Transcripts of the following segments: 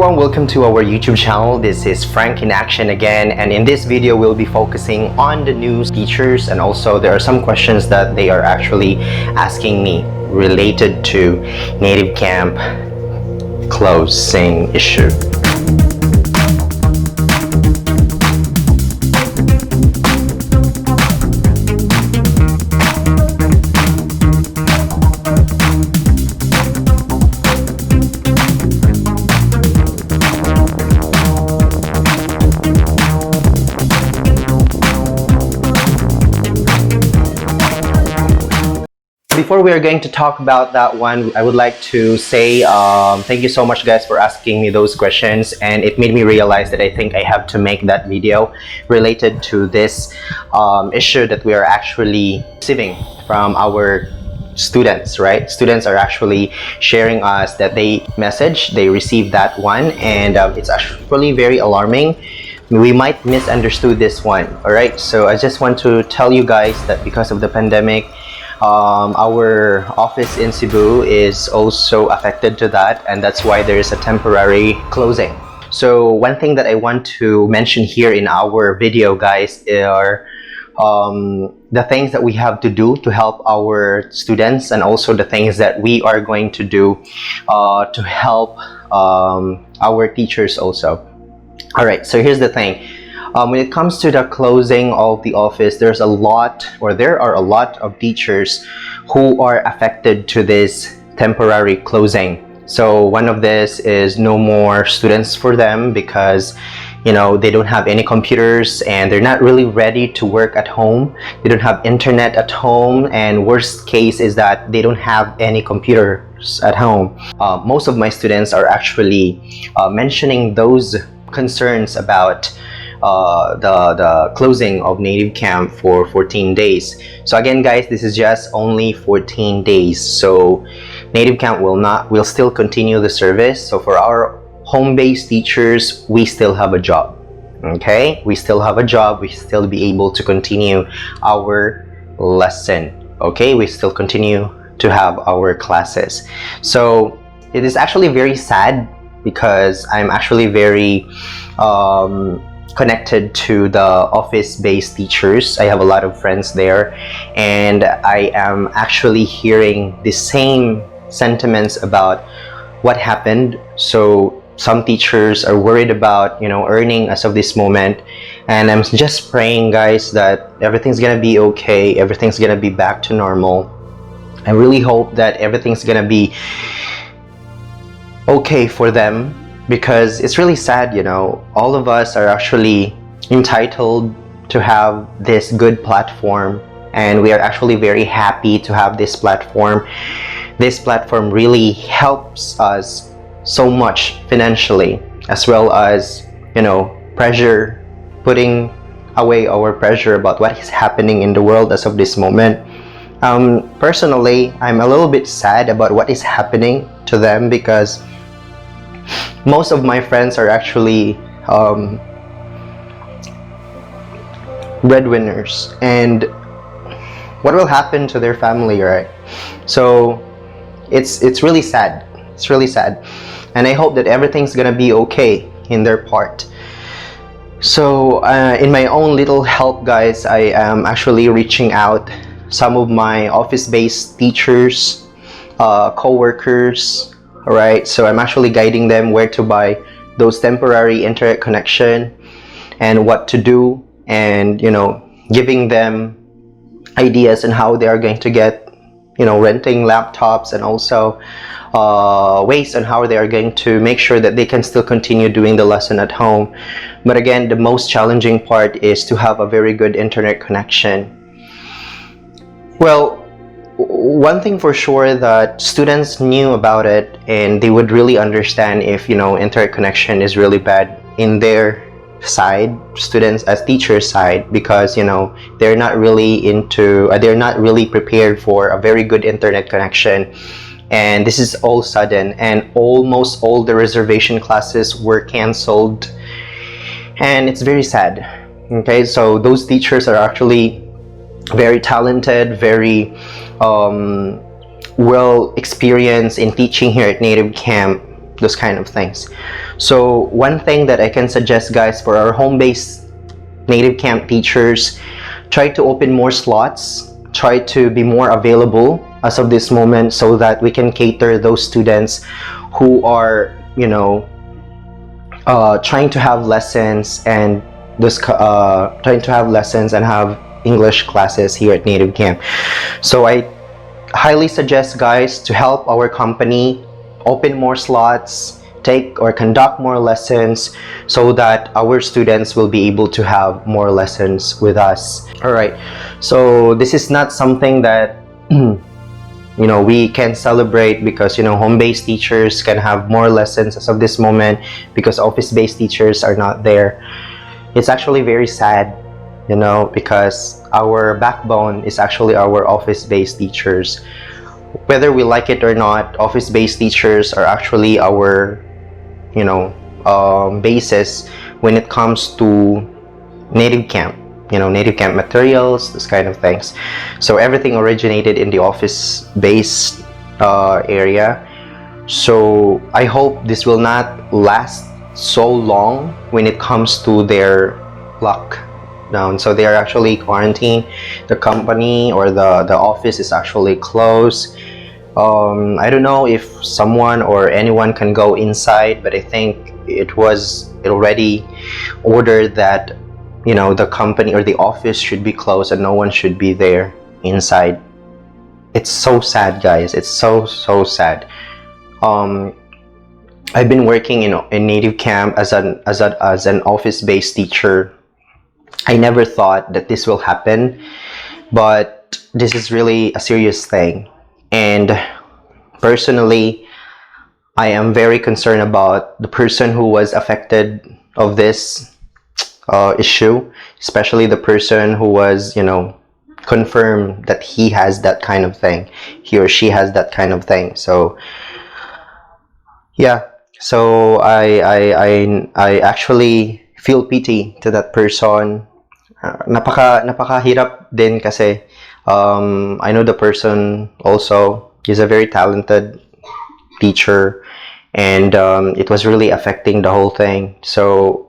everyone, welcome to our YouTube channel. This is Frank in Action again, and in this video we'll be focusing on the new teachers, and also there are some questions that they are actually asking me related to NativeCamp closing issue. Before we are going to talk about that one, I would like to say thank you so much guys for asking me those questions, and it made me realize that I think I have to make that video related to this issue that we are actually receiving from our students, right? Students are actually sharing us that they received that one, and it's actually very alarming. We might misunderstood this one. All right, so I just want to tell you guys that because of the pandemic, our office in Cebu is also affected to that, and that's why there is a temporary closing. So one thing that I want to mention here in our video, guys, are the things that we have to do to help our students, and also the things that we are going to do to help our teachers also. All right, so here's the thing. When it comes to the closing of the office, there are a lot of teachers who are affected to this temporary closing. So one of this is no more students for them because they don't have any computers and they're not really ready to work at home. They don't have internet at home, and worst case is that they don't have any computers at home. Most of my students are actually mentioning those concerns about the closing of NativeCamp for 14 days. So again guys, this is just only 14 days. So NativeCamp will still continue the service. So for our home-based teachers, we still have a job. Okay, we still have a job. We still be able to continue our lesson. Okay, we still continue to have our classes. So it is actually very sad because I'm actually very connected to the office-based teachers. I have a lot of friends there, and I am actually hearing the same sentiments about what happened. So some teachers are worried about earning as of this moment, and I'm just praying guys that everything's gonna be okay, everything's gonna be back to normal. I really hope that everything's gonna be okay for them, because it's really sad. All of us are actually entitled to have this good platform, and we are actually very happy to have this platform. This platform really helps us so much financially, as well as putting away our pressure about what is happening in the world as of this moment. Personally, I'm a little bit sad about what is happening to them, because most of my friends are actually breadwinners, and what will happen to their family, right? So it's really sad. It's really sad, and I hope that everything's gonna be okay in their part. So in my own little help, guys, I am actually reaching out some of my office-based teachers, co-workers. All right, so I'm actually guiding them where to buy those temporary internet connection and what to do, and giving them ideas on how they are going to get renting laptops, and also ways on how they are going to make sure that they can still continue doing the lesson at home. But again, the most challenging part is to have a very good internet connection. Well, one thing for sure, that students knew about it, and they would really understand if internet connection is really bad in their side, students as teachers side, because they're not really prepared for a very good internet connection. And this is all sudden, and almost all the reservation classes were canceled, and it's very sad. Okay, so those teachers are actually very talented, very well experienced in teaching here at NativeCamp, those kind of things. So one thing that I can suggest, guys, for our home-based NativeCamp teachers, try to open more slots, try to be more available as of this moment, so that we can cater those students who are, you know, trying to have lessons and have English classes here at NativeCamp. So I highly suggest, guys, to help our company open more slots, take or conduct more lessons, so that our students will be able to have more lessons with us. All right, so this is not something that you know, we can celebrate, because, you know, home-based teachers can have more lessons as of this moment because office-based teachers are not there. It's actually very sad, you know, because our backbone is actually our office-based teachers. Whether we like it or not, office-based teachers are actually our, you know, basis when it comes to NativeCamp. You know, NativeCamp materials, this kind of things. So everything originated in the office-based area. So I hope this will not last so long when it comes to their lockdown. So they are actually quarantined. The company or the office is actually closed. I don't know if someone or anyone can go inside, but I think it was already ordered that, you know, the company or the office should be closed and no one should be there inside. It's so sad, guys. It's so sad. I've been working in NativeCamp as an office-based teacher. I never thought that this will happen, but this is really a serious thing. And personally, I am very concerned about the person who was affected of this issue, especially the person who was, you know, confirmed that he has that kind of thing, he or she has that kind of thing. So yeah, so I actually feel pity to that person. Napakahirap din kasi I know the person also. He's a very talented teacher, and it was really affecting the whole thing. So,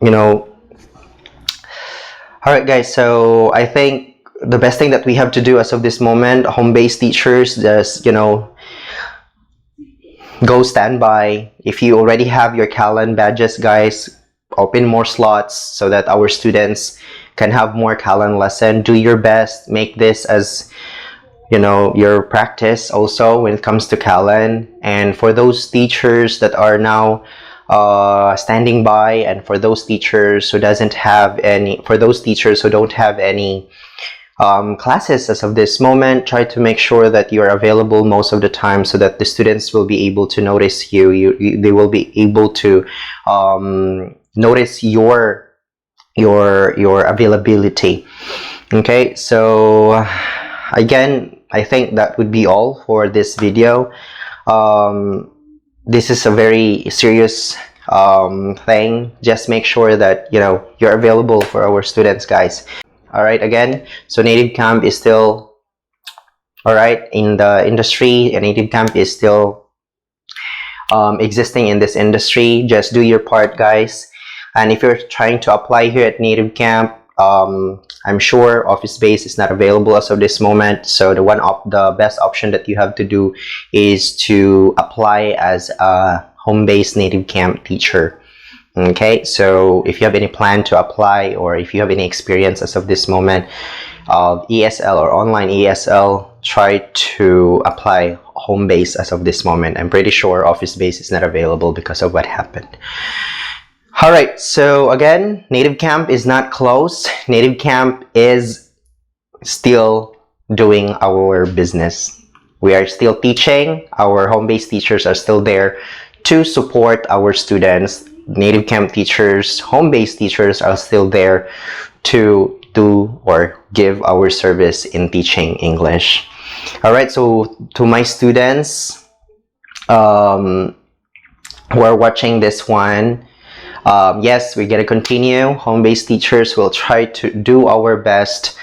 you know, all right, guys, so I think the best thing that we have to do as of this moment, home-based teachers, just, you know, go standby. If you already have your Callan badges, guys, open more slots so that our students can have more Callan lesson. Do your best. Make this as, you know, your practice also when it comes to Callan. And for those teachers that are now standing by, and for those teachers who don't have any classes as of this moment, try to make sure that you're available most of the time, so that the students will be able to notice you. They will be able to notice your availability. Okay, so again, I think that would be all for this video. This is a very serious thing. Just make sure that, you know, you're available for our students, guys. All right, again, so NativeCamp is still all right in the industry, and NativeCamp is still existing in this industry. Just do your part, guys. And if you're trying to apply here at NativeCamp, I'm sure office space is not available as of this moment. So the best option that you have to do is to apply as a home-based NativeCamp teacher. Okay, so if you have any plan to apply, or if you have any experience as of this moment of ESL or online ESL, try to apply home-based as of this moment. I'm pretty sure office-based is not available because of what happened. All right, so again, NativeCamp is not closed. NativeCamp is still doing our business. We are still teaching. Our home-based teachers are still there to support our students. NativeCamp teachers, home-based teachers are still there to do or give our service in teaching English. All right, so to my students who are watching this one, yes, we're gonna continue. Home-based teachers will try to do our best.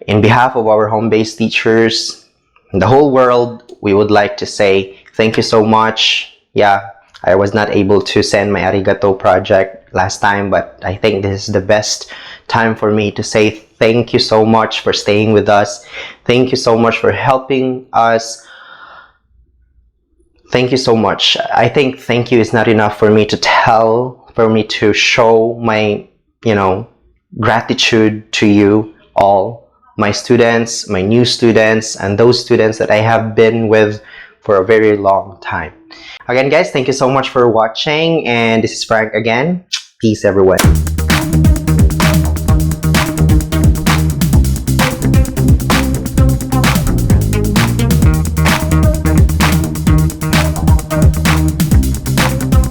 In behalf of our home-based teachers in the whole world, we would like to say thank you so much. Yeah, I was not able to send my arigato project last time, but I think this is the best time for me to say thank you so much for staying with us. Thank you so much for helping us. Thank you so much. I think thank you is not enough for me to tell, for me to show my, gratitude to you all, my students, my new students, and those students that I have been with for a very long time. Again, guys, thank you so much for watching, and this is Frank again. Peace, everyone.